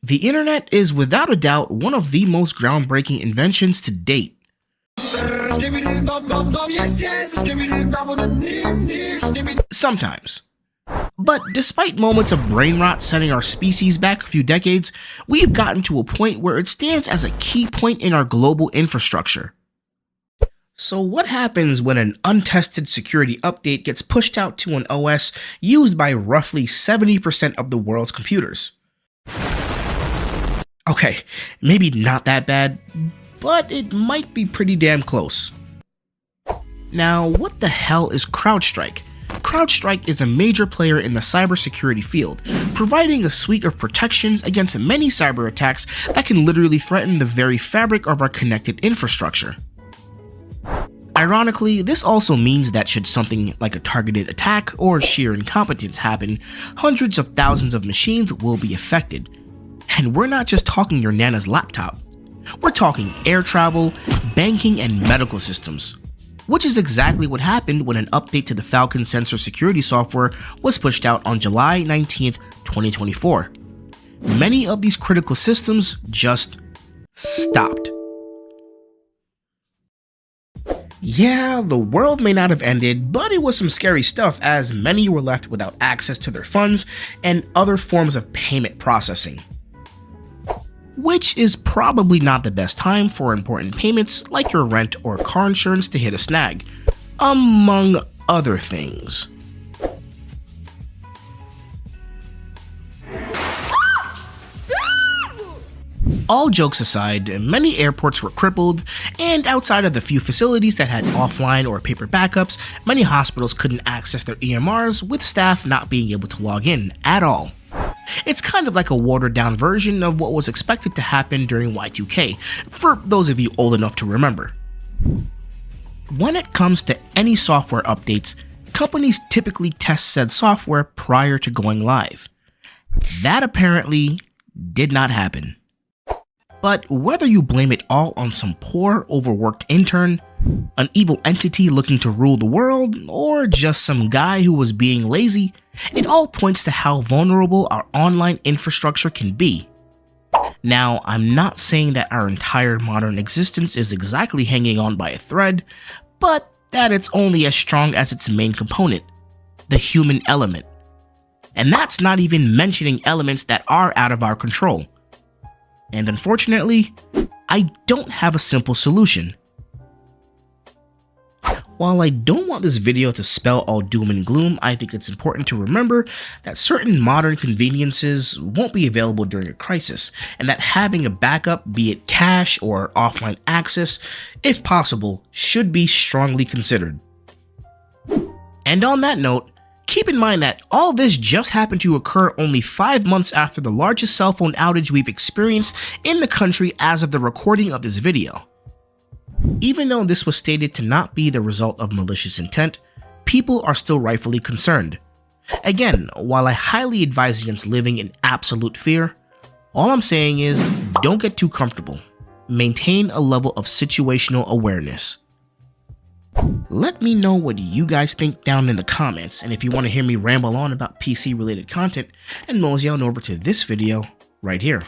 The internet is without a doubt one of the most groundbreaking inventions to date. Sometimes. But despite moments of brain rot sending our species back a few decades, we've gotten to a point where it stands as a key point in our global infrastructure. So what happens when an untested security update gets pushed out to an OS used by roughly 70% of the world's computers? Okay, maybe not that bad, but it might be pretty damn close. Now, what the hell is Crowdstrike? Crowdstrike is a major player in the cybersecurity field, providing a suite of protections against many cyber attacks that can literally threaten the very fabric of our connected infrastructure. Ironically, this also means that should something like a targeted attack or sheer incompetence happen, hundreds of thousands of machines will be affected. And we're not just talking your nana's laptop. We're talking air travel, banking, and medical systems. Which is exactly what happened when an update to the Falcon sensor security software was pushed out on July 19th, 2024. Many of these critical systems just stopped. Yeah, the world may not have ended, but it was some scary stuff as many were left without access to their funds and other forms of payment processing. Which is probably not the best time for important payments like your rent or car insurance to hit a snag, among other things. All jokes aside, many airports were crippled, and outside of the few facilities that had offline or paper backups, many hospitals couldn't access their EMRs with staff not being able to log in at all. It's kind of like a watered down version of what was expected to happen during Y2K, for those of you old enough to remember. When it comes to any software updates, companies typically test said software prior to going live. That apparently did not happen. But whether you blame it all on some poor, overworked intern, an evil entity looking to rule the world, or just some guy who was being lazy, it all points to how vulnerable our online infrastructure can be. Now, I'm not saying that our entire modern existence is exactly hanging on by a thread, but that it's only as strong as its main component, the human element. And that's not even mentioning elements that are out of our control. And unfortunately, I don't have a simple solution. While I don't want this video to spell all doom and gloom, I think it's important to remember that certain modern conveniences won't be available during a crisis, and that having a backup, be it cache or offline access, if possible, should be strongly considered. And on that note, keep in mind that all this just happened to occur only 5 months after the largest cell phone outage we've experienced in the country as of the recording of this video. Even though this was stated to not be the result of malicious intent, people are still rightfully concerned. Again, while I highly advise against living in absolute fear, all I'm saying is don't get too comfortable. Maintain a level of situational awareness. Let me know what you guys think down in the comments, and if you want to hear me ramble on about PC related content, and mosey on over to this video right here.